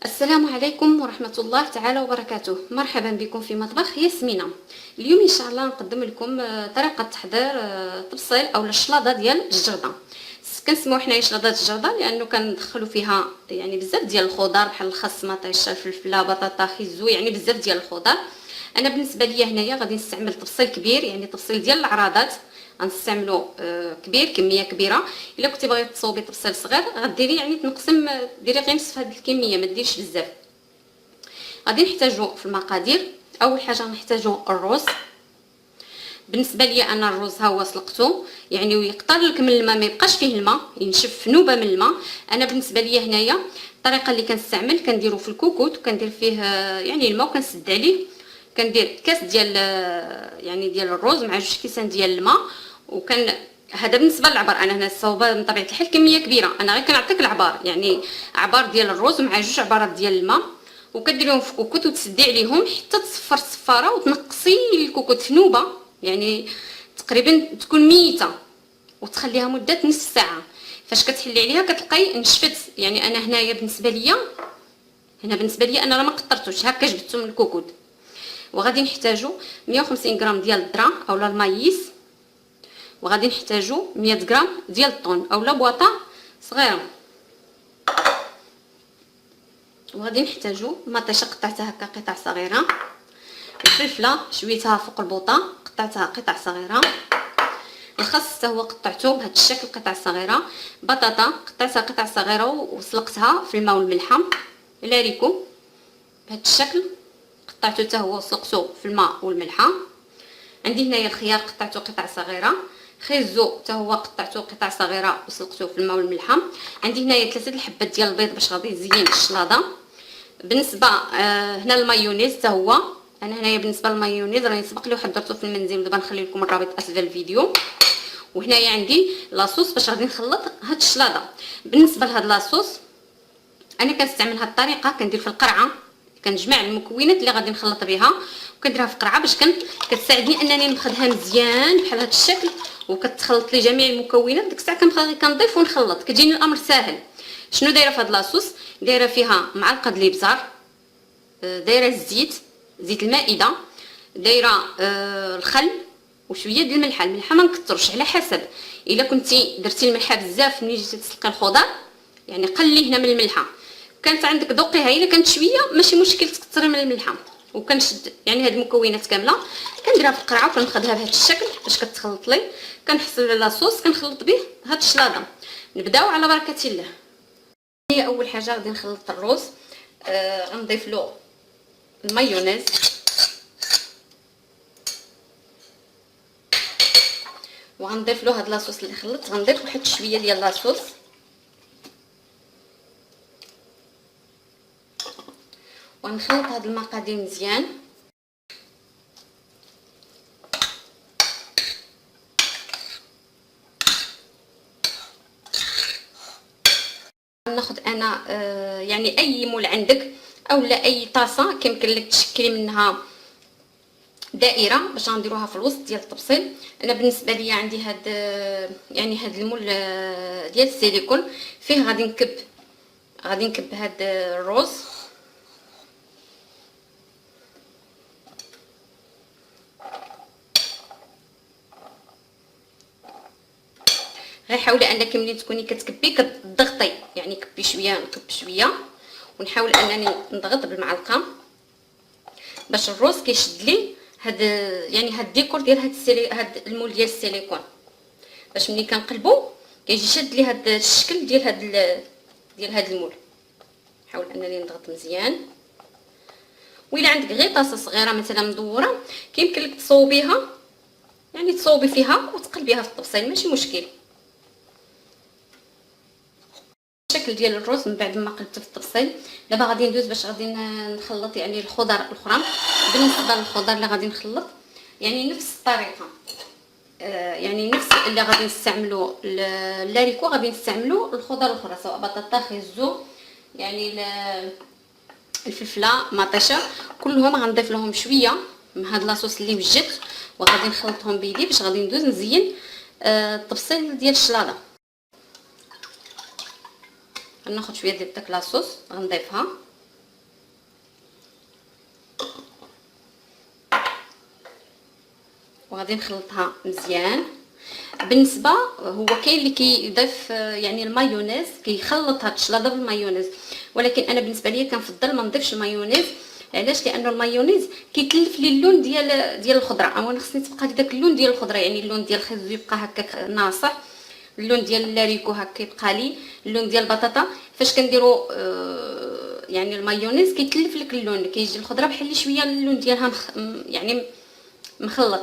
السلام عليكم ورحمة الله تعالى وبركاته. مرحبا بكم في مطبخ ياسمينة. اليوم ان شاء الله نقدم لكم طريقة تحضير تبصيل او الشلاضة ديال الجردة. كنسميو حنايا شلاضة الجردة لانه كندخلوا فيها يعني بزاف ديال الخضر بحال الخس، مطيشه، الفلفله، بطاطا، خيزو، يعني بزاف ديال الخضر. انا بالنسبه ليا هنايا غادي نستعمل تبصيل كبير، يعني تبصيل ديال العراضات غنستعملو كبير، كميه كبيره. الا كنتي باغي تصوبي تبصيل صغير غديري يعني تنقسم، ديري غير نصف هذه الكميه، ما ديريش بزاف. غادي نحتاجو في المقادير. اول حاجه غنحتاجو الرز. بالنسبه لي انا الرز ها هو سلقته، يعني ويقطر لك من الماء، ما يبقاش فيه الماء، ينشف نوبه من الماء. انا بالنسبه لي هنايا الطريقه اللي كنستعمل كنديرو في الكوكوت، وكندير فيه يعني الماء وكنسد عليه. كندير كاس ديال يعني ديال الرز مع 2 كيسان ديال الماء. هذا بالنسبه للعبار. انا هنا الصوبه من طبيعه الحال كميه كبيره، انا غير كنعطيك العبار، يعني عبار ديال الرز مع 2 عبارات ديال الماء، وكديريهم في كوكوت وتسدي عليهم حتى تصفر الصفاره، وتنقصي الكوكوت في نوبه، يعني تقريبا تكون ميته، وتخليها مده نصف ساعه. فاش كتحلي عليها كتلقاي نشفت. يعني انا هنايا بالنسبه ليا انا راه ما قطرتوش، هكا جبدته من الكوكوت. وغادي نحتاجو 150 غرام ديال الذره اولا المايس، وغادي نحتاجو 100 غرام ديال الطون اولا بواطه صغيره، وغادي نحتاجو مطيشه قطعتها هكا قطع صغيره، الفلفله شويتها فوق البوطه قطعتها قطع صغيره، الخس حتى هو قطعته بهذا الشكل قطع صغيره، بطاطا قطعتها قطع صغيره وسلقتها في الماء والملح، الهريكو بهذا الشكل قطعته حتى هو وسلقته في الماء والملح. عندي هنايا الخيار قطعته قطع صغيره، خيزو حتى هو قطعته قطع صغيره وسلقته في الماء والملح. عندي هنايا 3 الحبات ديال البيض باش غادي يزين الشلاضه. بالنسبه هنا المايونيز حتى هو، انا هنايا بالنسبه للمايونيز راني سبق لي وحضرته في المنزل، ودابا نخلي لكم الرابط اسفل الفيديو. وهنايا عندي لاصوص باش غادي نخلط هاد الشلاضه. بالنسبه لهاد لاصوص انا كنستعمل هاد الطريقه، كندير في القرعه، كنجمع المكونات اللي غادي نخلط بها وكنديرها في قرعه باش كتساعدني انني نخدها مزيان بحال هاد الشكل، وكتخلط لي جميع المكونات. ديك الساعه كنضيف ونخلط، كتجيني الامر ساهل. شنو دايره في هاد لاصوص؟ دايره فيها معلقه د الابزار، دايره الزيت، زيت المائده، دايره الخل وشويه ديال الملح ما نكثرش على حسب. الا كنتي درتي الملح بزاف ملي جيتي تسلقي الخضر يعني قلي هنا من الملحه. كانت عندك ذوقيها الا كانت شويه ماشي مشكل تكثري من الملحه. وكنشد يعني هاد المكونات كامله كنديرها في القرعه وكنخدها بهذا الشكل باش كتخلط لي. كنحصل على لاصوص كنخلط به هاد الشلاضه. نبداو على بركه الله. هي اول حاجه غادي نخلط الرز، غنضيف له المايونيز، وغنضيف له هاد لاصوص اللي خلطت. غنضيف واحد شويه ديال لاصوص، ونخلط هاد المقادير مزيان. ناخذ انا يعني اي مول عندك اولا اي طاسه كيمكن لك تشكلي منها دائره باش غنديروها في الوسط ديال الطبسيل. انا بالنسبه لي عندي هاد يعني هاد المول ديال السيليكون، فيه غادي نكب هاد الرز. غير حاولي انك ملي تكوني كتكبي كتضغطي، يعني كبي شويه نكب شويه، ونحاول انني نضغط بالمعلقه باش الرز كيشد لي هاد يعني هاد الديكور ديال هاد المول ديال السيليكون، باش ملي كنقلبو كيجي شاد لي هاد الشكل ديال هاد المول. نحاول انني نضغط مزيان. وإلا عندك غير طاسه صغيره مثلا مدوره كيمكن لك تصوبيها، يعني تصوبي فيها وتقلبيها في الطبسيل ماشي مشكل. الشكل ديال الرز من بعد ما قلبته في الطبسيل. دابا غادي ندوز باش غادي نخلط يعني الخضر الاخرى. بالنسبه للخضر اللي غادي نخلط يعني نفس الطريقه، يعني نفس اللي غادي نستعملو اللاريكو غادي نستعملو الخضر الاخرى سواء بطاطا، خيزو، يعني الفلفله، مطيشه، كلهم غنضيف لهم شويه من هاد لاصوص اللي وجدت، وغادي نخلطهم بيدي باش غادي ندوز نزين الطبسيل ديال الشلاضه. غناخد شويه ديال داك لاصوص غنضيفها وغادي نخلطها مزيان. بالنسبه هو كاين اللي كيضيف يعني المايونيز كيخلط هاد الشلاضه بالمايونيز، ولكن انا بالنسبه لي كنفضل ما نضيفش المايونيز. علاش؟ لانه المايونيز كيتلف لي اللون ديال الخضره، انا خصني تبقى لي داك اللون ديال الخضره، يعني اللون ديال الخيزو يبقى هكاك ناصع، اللون ديال اللاريكو هكا يبقى لي، اللون ديال البطاطا فاش كنديروا يعني المايونيز كيتلف لك اللون، كيجي الخضره بحال شويه اللون ديالها يعني مخلط.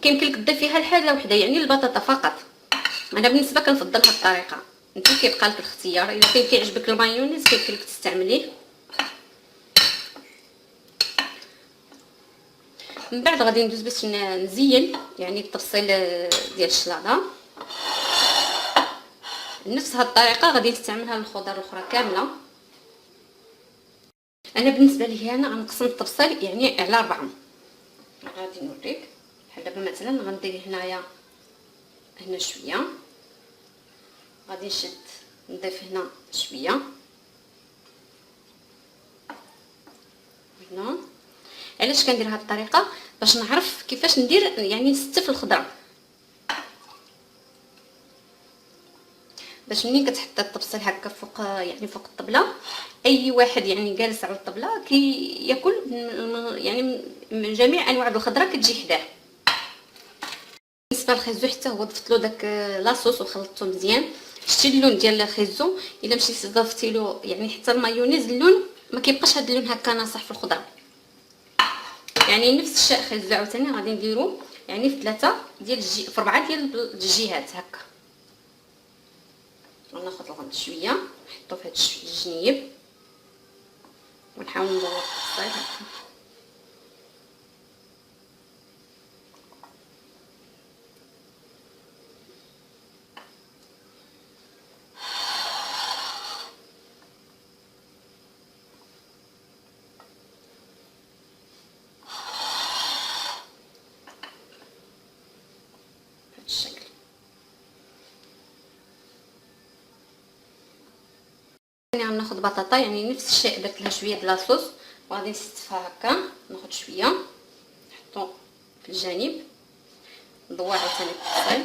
كيمكن لك تضيف فيها الحاجه وحده يعني البطاطا فقط. انا بالنسبه كنفضل هاد الطريقه، انت كيبقى لك الاختيار، الا كان كيعجبك المايونيز كيمكن لك تستعمليه. من بعد غادي ندوز باش نزين يعني التفصيل ديال الشلاضه. نفس هاد الطريقه غادي نستعملها للخضر الاخرى كامله. انا بالنسبه لي انا غنقسم التفصيل يعني على 4. غادي نوريك بحال دابا مثلا غندير هنا شويه، غادي نشد نضيف هنا شويه هنا. علاش كندير هاد الطريقه؟ باش نعرف كيفاش ندير يعني نستف الخضره، باش ملي كتحط الطبسيل هكا فوق يعني فوق الطبله، اي واحد يعني جالس على الطبله ياكل يعني من جميع انواع الخضره كتجي حداه. بالنسبه للخيزو حتى هو ضفت له داك لاصوص وخلطته مزيان. شتي اللون ديال الخيزو الا مشيتي ضفتي له يعني حتى المايونيز اللون ما كيبقاش هذا اللون هكا ناصح في الخضره. يعني نفس الشيء خيزو عاوتاني غادي نديرو يعني في 3 ديال في 4 ديال الجهات هكا. وناخذ الغمض شويه نحطو في هاد الجنيب ونحاول ندور الطبسيل هكا. بهذا الشكل. يعني غناخذ بطاطا يعني نفس الشيء درت لها شويه د لاصوص وغادي نستفها هكا، ناخذ شويه نحطو في الجانب، ندور عاوتاني الطبسيل.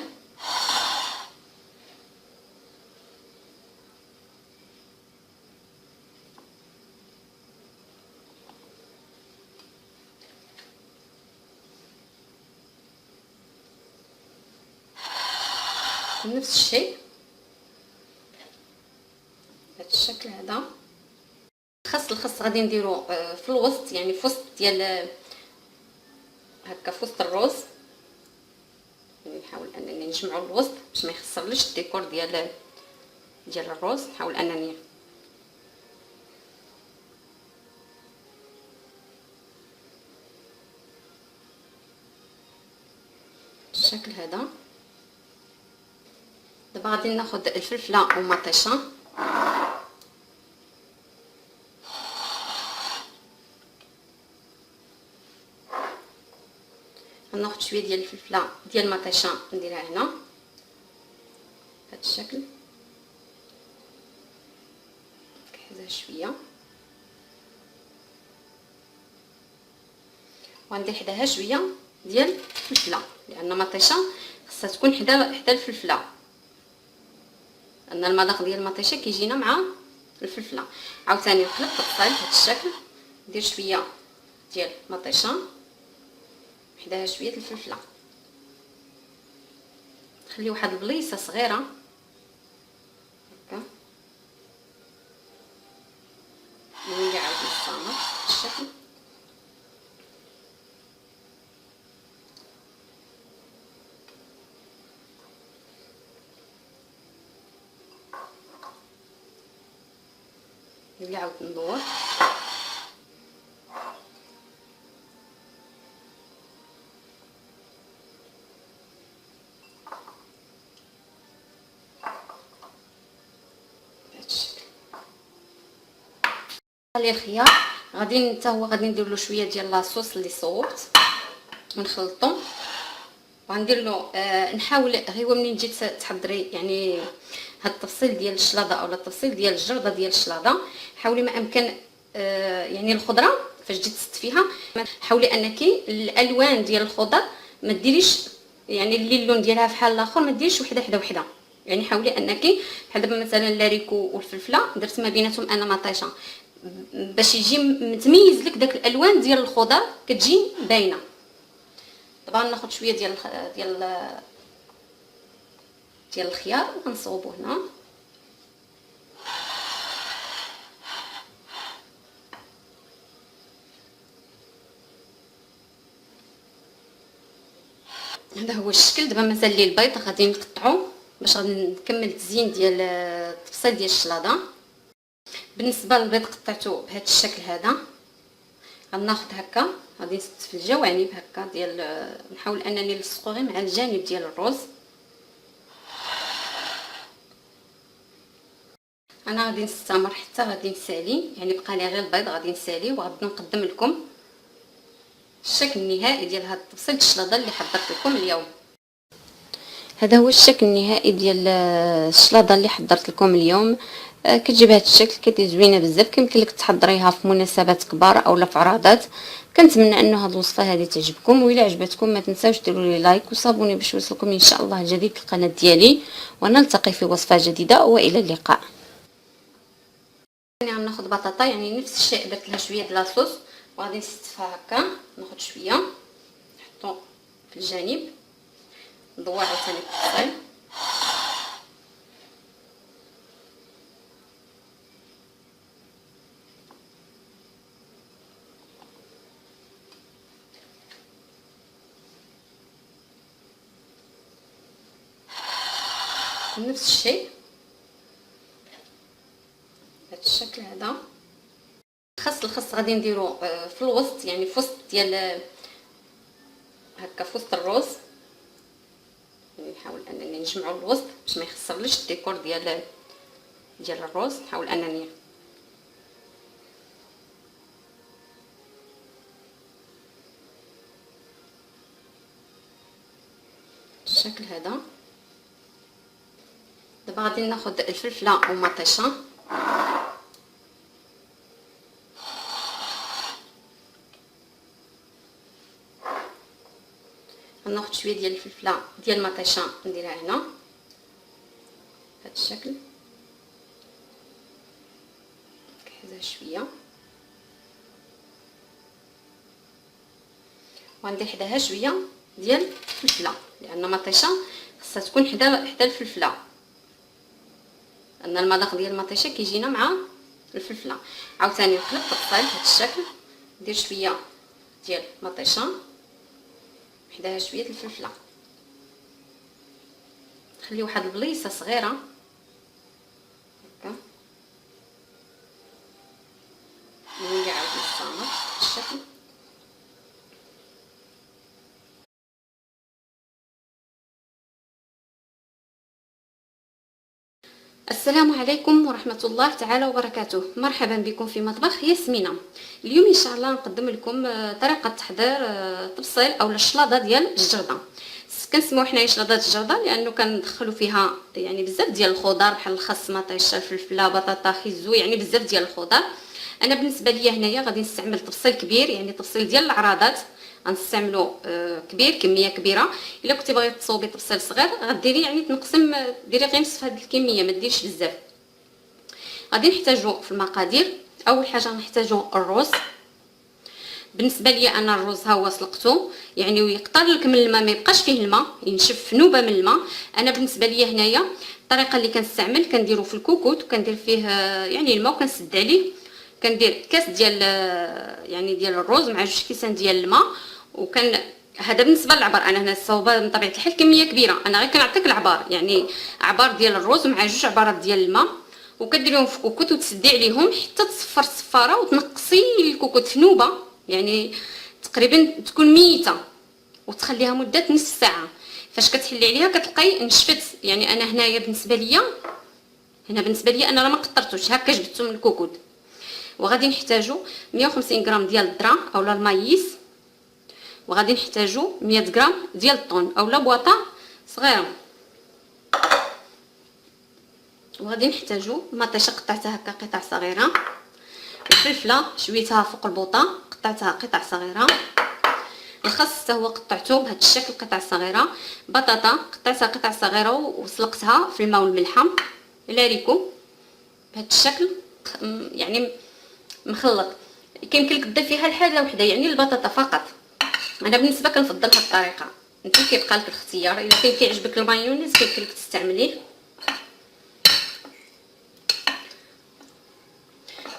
نفس الشيء بهذا الشكل هذا. الخس غادي نديرو في الوسط يعني في وسط ديال هكا في وسط الروز، يعني نحاول انني نجمعو الوسط باش ما يخسرليش الديكور ديال الروز. نحاول انني بالشكل هذا. دابا غادي ناخذ الفلفله ومطيشه، غناخذ شويه ديال الفلفله ديال المطيشه نديرها هنا بهذا الشكل، كحزها شويه وغندير حداها شويه ديال الفلفله، لان المطيشه خصها تكون حدا الفلفله، لان المذاق ديال المطيشه كيجينا مع الفلفله. عاوتاني نقلب الطبسيل بهذا الشكل، ندير شويه ديال المطيشه حداها شويه الفلفله، نخلي واحد البليصه صغيره هكا ونرجع عاود نستمر بهذا الشكل. نرجع عاود ندور لي الخيار. غادي حتى هو غادي ندير له شويه ديال لاصوص اللي صوبت ونخلطو وغندير له نحاول غير منين تجي تحضري يعني هاد التفصيل ديال الشلاضه اولا التفصيل ديال الجرده ديال الشلاضه، حاولي ما امكن يعني الخضره فاش تجي تستفيها حاولي انك الالوان ديال الخضر ما ديريش يعني اللي اللون ديالها فحال الاخر، ما ديريش وحده حدا وحده. يعني حاولي انك بحال دابا مثلا اللاريكو والفلفله درت ما بيناتهم انا مطيشه باش يجي متميز لك داك الالوان ديال الخضر كتجي باينه. طبعا ناخذ شويه ديال الخيار ونصوبو هنا. هذا هو الشكل. دابا مازال لي البيض غادي نقطعو باش غادي نكمل التزيين ديال التفصيل ديال الشلاضه. بالنسبه للبيض قطعته بهذا الشكل هذا. غناخذ هكا غادي نسد في الجوانب هكا ديال، نحاول انني نلصقو غير مع الجانب ديال الرز. انا غادي نستمر حتى غادي نسالي، يعني بقى لي غير البيض غادي نسالي وغادي نقدم لكم الشكل النهائي ديال هذا التفصيل الشلاضه اللي حضرت لكم اليوم. هذا هو الشكل النهائي ديال الشلاضه اللي حضرت لكم اليوم. كتجي بهذا الشكل، كتجي زوينه بزاف. كيمكن لك تحضريها في مناسبات كبار اولا في عراضات. كنتمنى انه هذه الوصفه هذه تعجبكم، وإلا عجبتكم ما تنساوش ديروا لي لايك وصابوني باش يوصلكم ان شاء الله الجديد في القناه ديالي، ونلتقي في وصفه جديده والى اللقاء. يعني غناخذ بطاطا يعني نفس الشيء، درت لها شويه د لاصوص وغادي نستفها هكا. ناخذ شويه نحطو في الجانب، ندور عاوتاني التفصيل. نفس الشيء بهذا الشكل هذا. الخس غادي نديرو في الوسط، يعني في وسط ديال هكا في وسط الرز. يعني نحاول انني نجمعو الوسط باش ما يخسرليش الديكور ديال الرز. نحاول انني بالشكل هذا. دابا غادي ناخذ الفلفله ومطيشه. غناخذ شويه ديال الفلفله ديال المطيشه نديرها هنا بهذا الشكل، كذا شويه. وغندير حداها شويه ديال الفلفله، لان المطيشه خصها تكون حدا الفلفله، لان المذاق ديال المطيشه كيجينا مع الفلفله. عاوتاني نقلب الطيب بهذا الشكل، ندير شويه ديال المطيشه حداها شويه الفلفله، نخلي واحد البليصه صغيره هكا. نولي عاود نستمر بهذا الشكل. السلام عليكم ورحمة الله تعالى وبركاته. مرحبا بكم في مطبخ ياسمينة. اليوم ان شاء الله نقدم لكم طريقة تحضير تبصيل او الشلاضة ديال الجردة. كنسميو حنايا شلاضة الجردة لانه كندخلوا فيها يعني بزاف ديال الخضر بحال الخس، مطيشه، الفلفله، بطاطا، خيزو، يعني بزاف ديال الخضر. انا بالنسبه ليا هنايا غادي نستعمل تبصيل كبير، يعني تبصيل ديال العراضات غنستعملو كبير، كميه كبيره. الا كنتي باغي تصوبي تبصيل صغير غديري يعني تنقسم، ديري غير نصف هذه الكميه، ما ديريش بزاف. غادي نحتاجو في المقادير. اول حاجه نحتاجو الرز. بالنسبه لي انا الرز ها هو سلقته، يعني ويقطر لك من الماء، ما يبقاش فيه الماء، ينشف نوبه من الماء. انا بالنسبه لي هنايا الطريقه اللي كنستعمل كنديرو في الكوكوت وكندير فيه يعني الماء وكنسد عليه. كندير كاس ديال يعني ديال الرز مع 2 كيسان ديال الماء. وكان هذا بالنسبه للعبار. انا هنا الصوبه من طبيعه الحال كميه كبيره، انا غير كنعطيك العبار، يعني عبار ديال الرز مع 2 عبارات ديال الماء، وكديريهم في كوكوت وتسدي عليهم حتى تصفر الصفاره وتنقصي الكوكوت في نوبه، يعني تقريبا تكون ميته، وتخليها مده نصف ساعه. فاش كتحلي عليها كتلقاي نشفت. يعني انا هنايا بالنسبه ليا انا راه ما قطرتوش، هكا جبدته من الكوكوت. وغادي نحتاجو 150 غرام ديال الذره اولا المايس، وغادي نحتاجو 100 غرام ديال الطون اولا بواطه صغيره، وغادي نحتاجو مطيشه قطعتها هكا قطع صغيره، الفلفله شويتها فوق البوطه قطعتها قطع صغيره، الخس حتى هو قطعته بهذا الشكل قطع صغيره. بطاطا قطعتها قطع صغيره وسلقتها في الماء والملح. لاريكو بهذا الشكل يعني مخلط. كيمكن لك دير فيها الحاجه وحده يعني البطاطا فقط. انا بالنسبه كنفضل هذه الطريقه، انت كيبقى لك الاختيار. الا كان كيعجبك المايونيز كيمكن لك تستعمليه.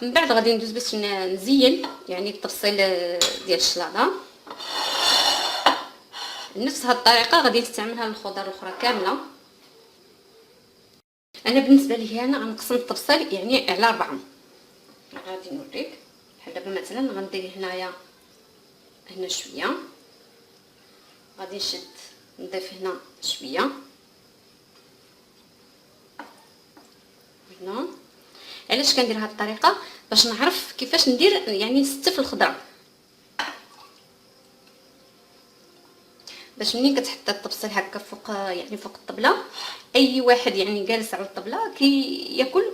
من بعد غادي ندوز باش نزين يعني التفصيل ديال الشلاضه. نفس هاد الطريقه غادي نستعملها للخضر الاخرى كامله. انا بالنسبه لي هنا غنقسم التفصيل يعني على 4. غادي نوريك بحال دابا مثلا غندير هنا شويه، غادي نشد نضيف هنا شويه هنا. علاش كندير هاد الطريقه؟ باش نعرف كيفاش ندير يعني نستف الخضره، باش ملي كتحط الطبسيل هكا فوق يعني فوق الطبله، اي واحد يعني جالس على الطبله ياكل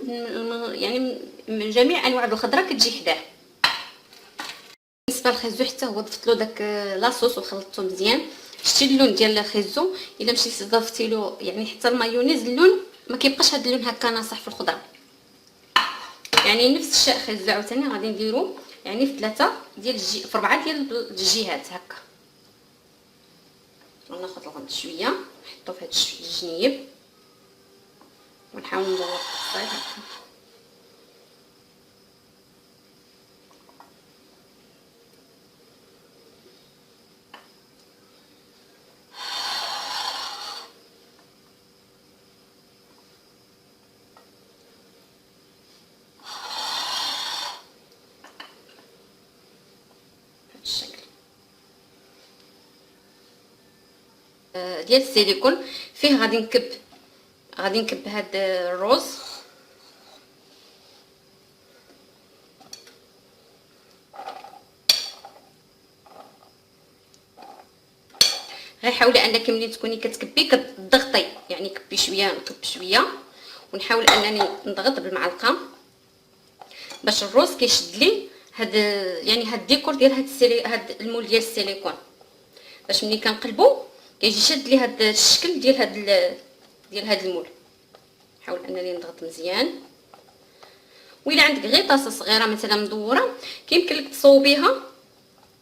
يعني من جميع انواع الخضره كتجي حداه. بالنسبه للخيزو حتى هو ضفت له داك لاصوص وخلطته مزيان. شتي اللون ديال الخيزو الا مشيتي ضفتي له يعني حتى المايونيز اللون ما كيبقاش هذا اللون هكا ناصح في الخضره. يعني نفس الشيء خيزو عاوتاني غادي نديرو يعني في 3 ديال في 4 ديال الجهات هكا. وناخذ الغمض شويه نحطو في هاد الجنيب ونحاول ندور الطبسيل هكا. ديال السيليكون فيه غادي نكب هاد الروز. غير حاولي انك ملي تكوني كتكبي كتضغطي يعني كبي شويه نكب شويه ونحاول انني نضغط بالمعلقه باش الروز كيشد لي هاد يعني هاد الديكور ديال هاد المول ديال السيليكون، باش ملي كنقلبو كيجي شاد لي هاد الشكل ديال هاد المول. نحاول انني نضغط مزيان. وإلا عندك غير طاسه صغيره مثلا مدوره كيمكن لك تصوبيها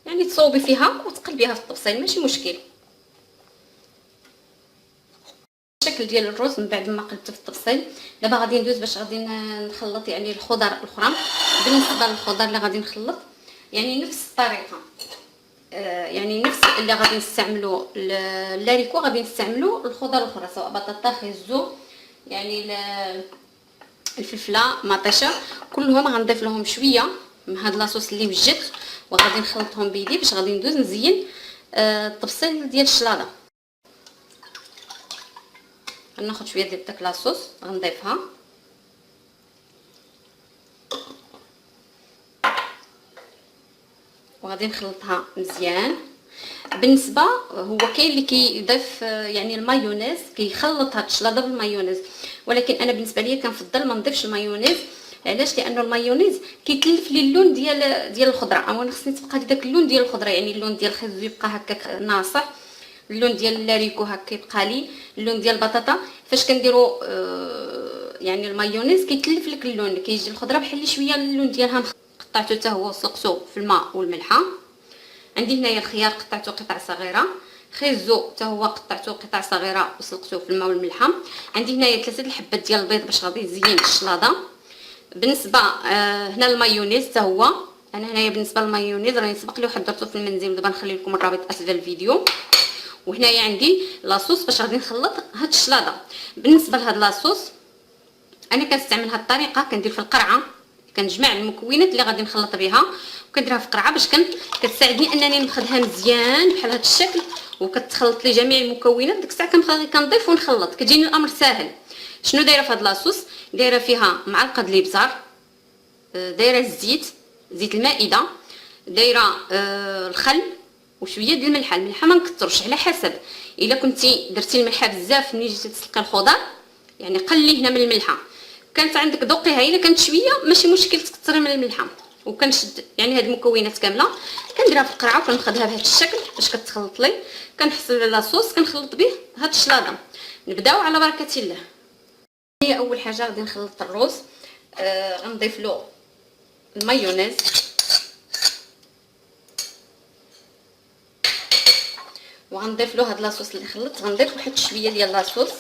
يعني تصوبي فيها وتقلبيها في الطبسيل ماشي مشكل. الشكل ديال الرز من بعد ما قلبته في الطبسيل دابا غادي ندوز باش غادي نخلط يعني الخضر الاخرى. بالنسبه للخضر اللي غادي نخلط يعني نفس الطريقه، يعني نفس اللي غادي نستعملو اللاريكو غادي نستعملو الخضر الاخرى سواء بطاطا خيزو يعني الفلفله مطيشه كلهم غنضيف لهم شويه من هاد لاصوص اللي وجدت وغادي نخلطهم بيدي باش غادي ندوز نزين الطبسيل ديال الشلاضه. غناخد شويه ديال داك لاصوص غنضيفها وغادي نخلطها مزيان. بالنسبه هو كاين اللي كيضيف يعني المايونيز كيخلط هاد الشلاضه بالمايونيز، ولكن انا بالنسبه ليا كنفضل ما نضيفش المايونيز. علاش؟ لانه المايونيز كيتلف لي اللون ديال الخضره. انا خصني تبقى لي داك اللون ديال الخضره يعني اللون ديال الخيزو يبقى هكاك ناصح، اللون ديال اللاريكو هكا يبقى لي، اللون ديال البطاطا فاش كنديروا يعني المايونيز كيتلف لك اللون كيجي الخضره بحال شويه اللون ديالها. قطعته حتى هو وسلقته في الماء والملح. عندي هنايا الخيار قطعته قطع صغيره، خيزو حتى هو قطعته قطع صغيره وسلقته في الماء والملح. عندي هنايا 3 الحبات ديال البيض باش غادي نزين الشلاضه. بالنسبه هنا المايونيز حتى هو انا هنايا بالنسبه للمايونيز راني سبق لي وحضرته في المنزل دابا نخلي لكم الرابط اسفل الفيديو. وهنايا عندي لاصوص باش غادي نخلط هاد الشلاضه. بالنسبه لهاد لاصوص انا كنستعمل هاد الطريقه كندير في القرعه، كنجمع المكونات اللي غادي نخلط بها وكنديرها في قرعه باش كتساعدني انني ناخذها مزيان بحال هاد الشكل وكتخلط لي جميع المكونات. ديك الساعه كنضيف ونخلط كتجيني الامر ساهل. شنو دايره في هاد لاصوص؟ دايره فيها معلقه د الابزار، دايره الزيت زيت المائده، دايره الخل وشويه ديال الملح ما نكثرش على حسب. الا كنتي درتي الملح بزاف ملي جيتي تسلقي الخضر يعني قلي هنا من الملح. كانت عندك ذوقيها الا كانت شويه ماشي مشكل تكثري من الملح. وكنشد يعني هاد المكونات كامله كنديرها في القرعه وكنخدها بهذا الشكل باش كتخلط لي. كنحصل لاصوص كنخلط به هاد الشلاضه. نبداو على بركه الله. هي اول حاجه غادي نخلط الروز. غنضيف له المايونيز وغنضيف له هاد لاصوص اللي خلطت. غنضيف واحد شويه ديال لاصوص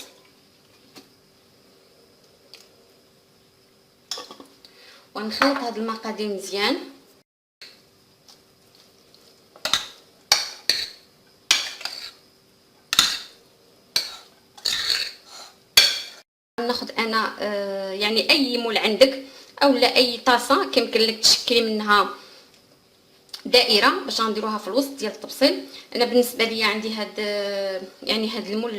ونخلط هاد المقادير مزيان. ناخذ انا يعني اي مول عندك اولا اي طاسه كيمكن لك تشكلي منها دائره باش غنديروها في الوسط ديال الطبسيل. انا بالنسبه لي عندي هاد يعني هاد المول